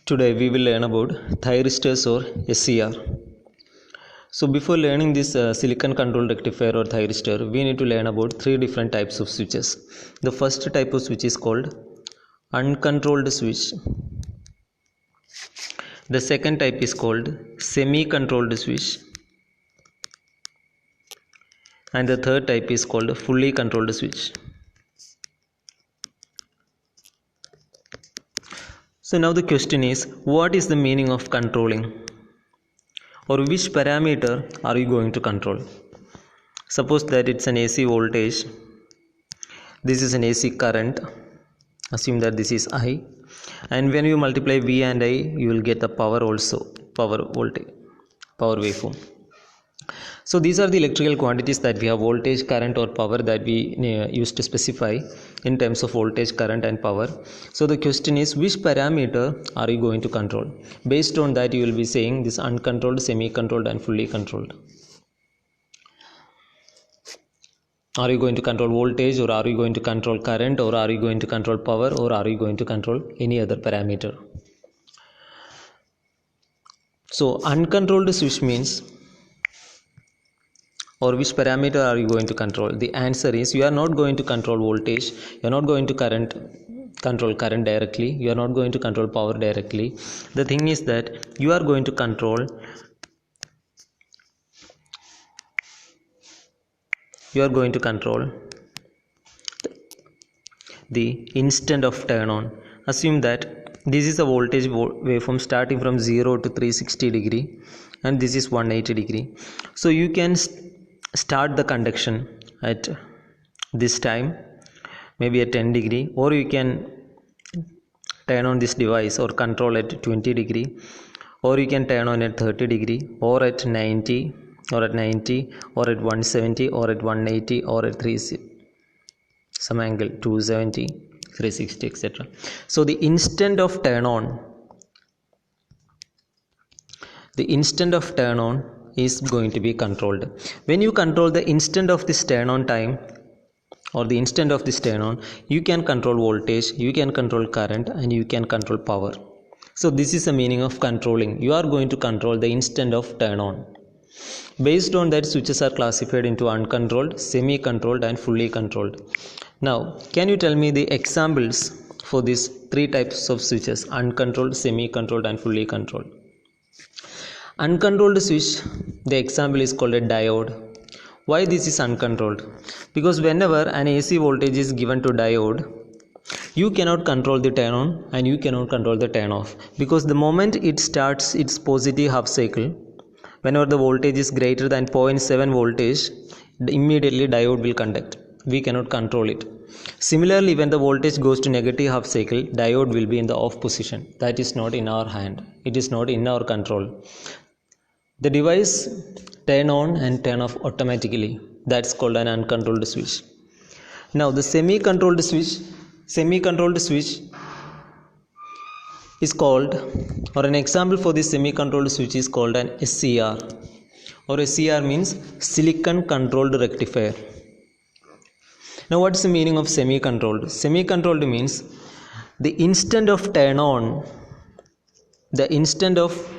Today we will learn about thyristors or SCR. So before learning this silicon control rectifier or thyristor, we need to learn about three different types of switches. The first type of switch is called uncontrolled switch. The second type is called semi-controlled switch. And the third type is called fully controlled switch. So now the question is, what is the meaning of controlling? Or which parameter are you going to control? Suppose that it's an AC voltage. This is an AC current. Assume that this is I. And when you multiply V and I, you will get the power also. Power voltage. Power waveform. So these are the electrical quantities that we have: voltage, current or power, that we used to specify in terms of voltage, current and power. So the question is, which parameter are you going to control? Based on that, you will be saying this uncontrolled, semi-controlled and fully controlled. Are you going to control voltage, or are you going to control current, or are you going to control power, or are you going to control any other parameter? So uncontrolled switch means, or which parameter are you going to control? The answer is, you are not going to control voltage, you are not going to control current directly, you are not going to control power directly. The thing is that you are going to control the instant of turn on. Assume that this is a voltage waveform starting from 0 to 360 degree and this is 180 degree. So you can start the conduction at this time, maybe at 10 degree, or you can turn on this device or control at 20 degree, or you can turn on at 30 degree, or at 90, or at 90, or at 170, or at 180, or at 360, some angle 270, 360, etc. So the instant of turn on is going to be controlled. When you control the instant of this turn on time, or the instant of this turn on, you can control voltage, you can control current and you can control power. So this is the meaning of controlling. You are going to control the instant of turn on. Based on that, switches are classified into uncontrolled, semi-controlled and fully controlled. Now can you tell me the examples for these three types of switches: uncontrolled, semi-controlled and fully controlled? Uncontrolled switch, the example is called a diode. Why this is uncontrolled? Because whenever an AC voltage is given to diode, you cannot control the turn on and you cannot control the turn off, because the moment it starts its positive half cycle, whenever the voltage is greater than 0.7 voltage, immediately diode will conduct. We cannot control it. Similarly, when the voltage goes to negative half cycle, diode will be in the off position. That is not in our hand. It is not in our control. The device turn on and turn off automatically. That's called an uncontrolled switch. Now the semi-controlled switch is called, or an example for this semi-controlled switch is called an SCR, or SCR means silicon controlled rectifier. Now what is the meaning of semi-controlled? Semi-controlled means the instant of turn on, the instant of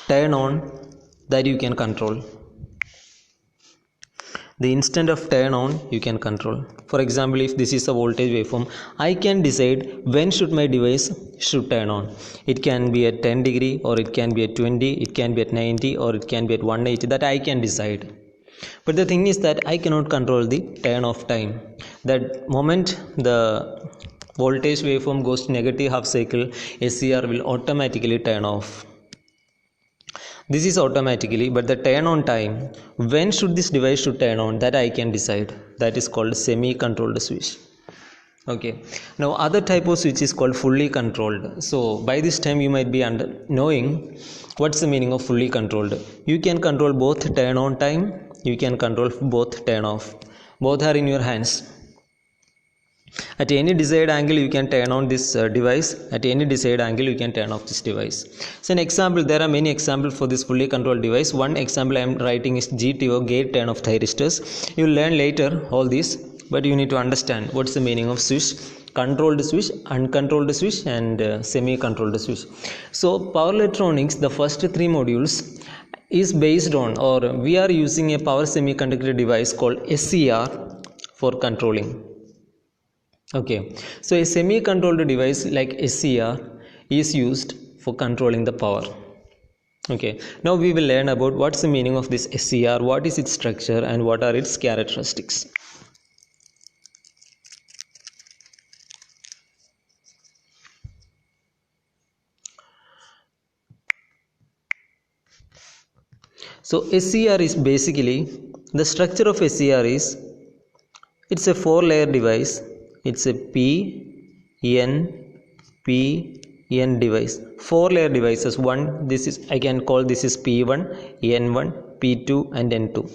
turn on that you can control. The instant of turn on you can control. For example, if this is a voltage waveform, I can decide when should my device should turn on. It can be at 10 degree, or it can be at 20, it can be at 90, or it can be at 180. That I can decide. But the thing is that I cannot control the turn off time. That moment the voltage waveform goes to negative half cycle, SCR will automatically turn off. This is automatically, but the turn on time, when should this device should turn on, that I can decide. That is called semi-controlled switch. Okay. Now other type of switch is called fully controlled. So by this time you might be knowing what's the meaning of fully controlled. You can control both turn on time, you can control both turn off. Both are in your hands. At any desired angle you can turn on this device, at any desired angle you can turn off this device. So an example, there are many examples for this fully controlled device. One example I am writing is GTO, gate turn off thyristors. You will learn later all these but you need to understand what's the meaning of switch: controlled switch, uncontrolled switch, and semi-controlled switch. So power electronics, the first three modules is based on, or we are using a power semiconductor device called SCR for controlling. Okay, so a semi-controlled device like SCR is used for controlling the power. Okay, now we will learn about what's the meaning of this SCR, what is its structure, and what are its characteristics. So SCR is basically, the structure of SCR is, it's a 4-layer device. It's a P-N device. 4-layer devices. I can call this is P1, N1, P2 and N2.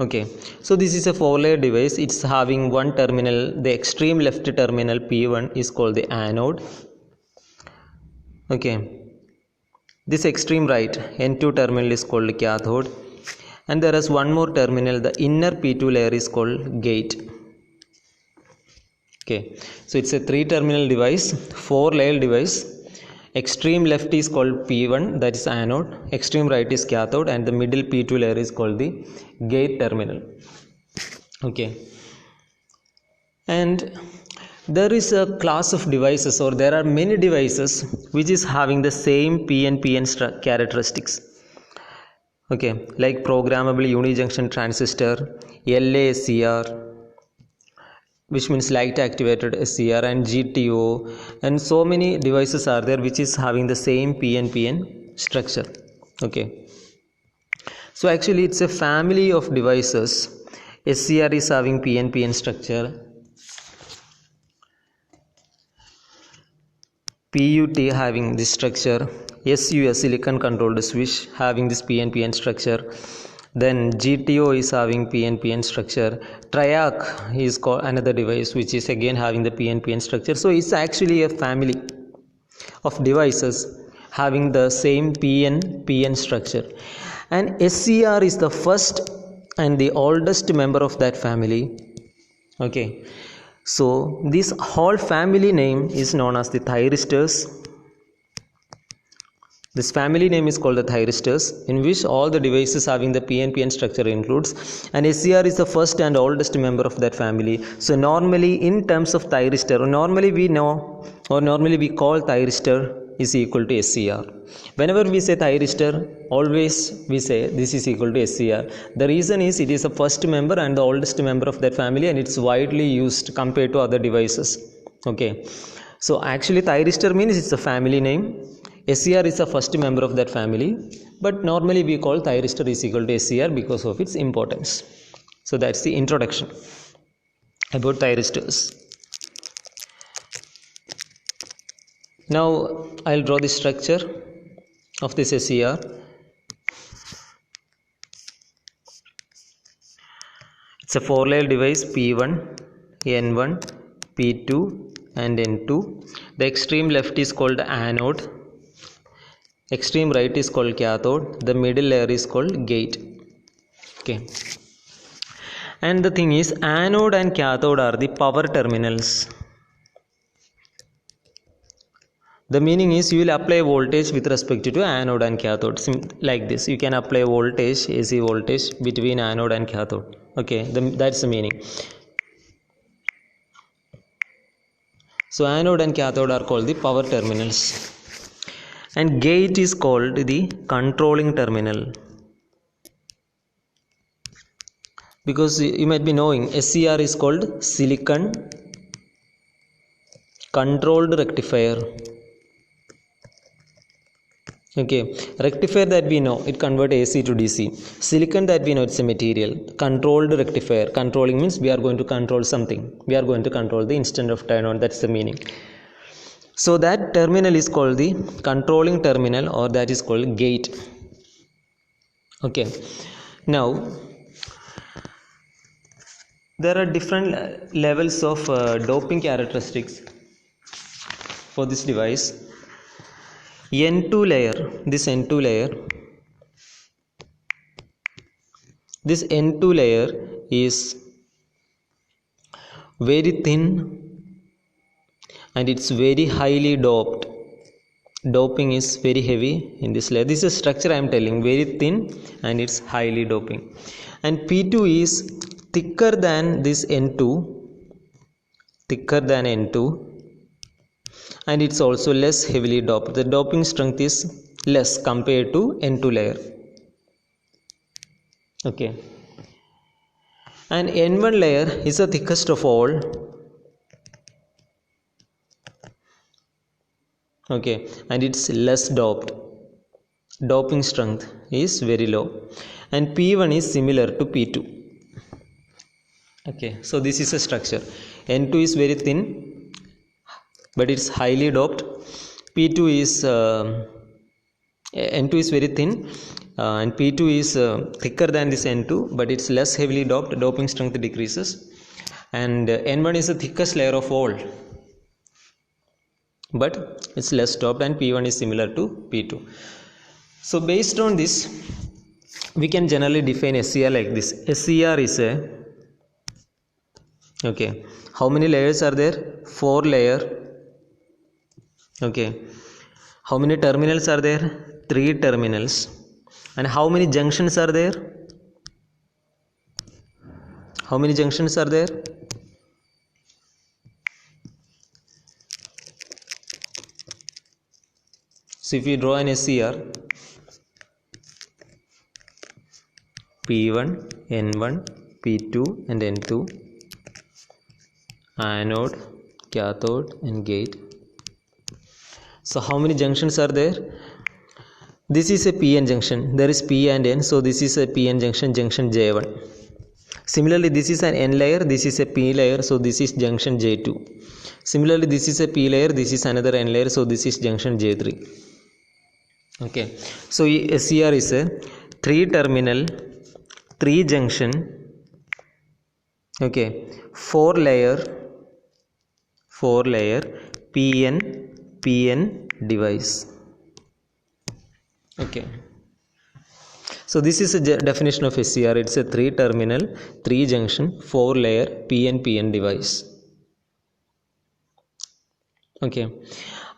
Okay, so this is a 4-layer device. It's having one terminal. The extreme left terminal P1 is called the anode. Okay, this extreme right N2 terminal is called cathode, and there is one more terminal, the inner P2 layer, is called gate. Okay, so it's a 3-terminal device, 4-layer device. Extreme left is called P1, that is anode. Extreme right is cathode, and the middle P2 layer is called the gate terminal. Okay, and there is a class of devices, or there are many devices which is having the same PN characteristics. Okay, like programmable unijunction transistor, LASCR, which means light activated SCR, and GTO, and so many devices are there which is having the same PN structure. Okay, so actually it's a family of devices. SCR is having PN structure, PUT having this structure, SUS silicon controlled switch having this PN structure, then GTO is having PN structure, Triac is called another device which is again having the PN structure. So it's actually a family of devices having the same PN structure, and SCR is the first and the oldest member of that family. Okay, so this whole family name is known as the thyristors. This family name is called the thyristors, in which all the devices having the PN structure includes, and SCR is the first and oldest member of that family. So normally in terms of thyristor, normally we know, or normally we call thyristor is equal to SCR. Whenever we say thyristor, always we say this is equal to SCR. The reason is it is the first member and the oldest member of that family, and it's widely used compared to other devices. Okay, so actually thyristor means it's a family name. SCR is the first member of that family, but normally we call thyristor is equal to SCR because of its importance. So that's the introduction about thyristors. Now I'll draw the structure of this SCR. It's a 4-layer device, P1, N1, P2 and N2. The extreme left is called anode, extreme right is called cathode, the middle layer is called gate. Okay, and the thing is, anode and cathode are the power terminals. The meaning is, you will apply voltage with respect to anode and cathode, like this. You can apply voltage, AC voltage, between anode and cathode. Okay, that's the meaning. So anode and cathode are called the power terminals, and gate is called the controlling terminal, because you might be knowing SCR is called silicon controlled rectifier. Okay, rectifier that we know, it converts AC to DC. Silicon that we know, it's a material. Controlled rectifier, controlling means we are going to control something, we are going to control the instant of turn on. That's the meaning. So that terminal is called the controlling terminal, or that is called gate. Okay, now there are different levels of doping characteristics for this device. N2 layer, this N2 layer is very thin, and it's very highly doped. Doping is very heavy in this layer. This is structure I am telling, very thin and it's highly doping. And P2 is thicker than this N2, thicker than N2, and it's also less heavily doped. The doping strength is less compared to N2 layer. Okay, and N1 layer is the thickest of all. Okay, and it's less doped. Doping strength is very low, and P1 is similar to P2. Okay, so this is a structure. N2 is very thin but it's highly doped. P2 is N2 is very thin, and P2 is thicker than this N2 but it's less heavily doped. Doping strength decreases, and N1 is the thickest layer of all, but it's less doped, and P1 is similar to P2. So based on this, we can generally define SCR like this. SCR is a, okay, how many layers are there? 4 layer. Okay, how many terminals are there? 3 terminals. And how many junctions are there? How many junctions are there? So if we draw an SCR, P1, N1, P2 and N2, anode, cathode and gate. So how many junctions are there? This is a PN junction. There is P and N, so this is a PN junction, junction J1. Similarly, this is an N layer, this is a P layer, so this is junction J2. Similarly, this is a P layer, this is another N layer, so this is junction J3. Okay, so SCR is a 3 terminal, 3 junction, okay, 4 layer PN device. Okay, so this is a definition of SCR. It's a 3 terminal, 3 junction, 4 layer PN device. Okay,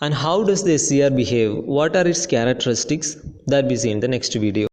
and how does the SCR behave? What are its characteristics? That we see in the next video.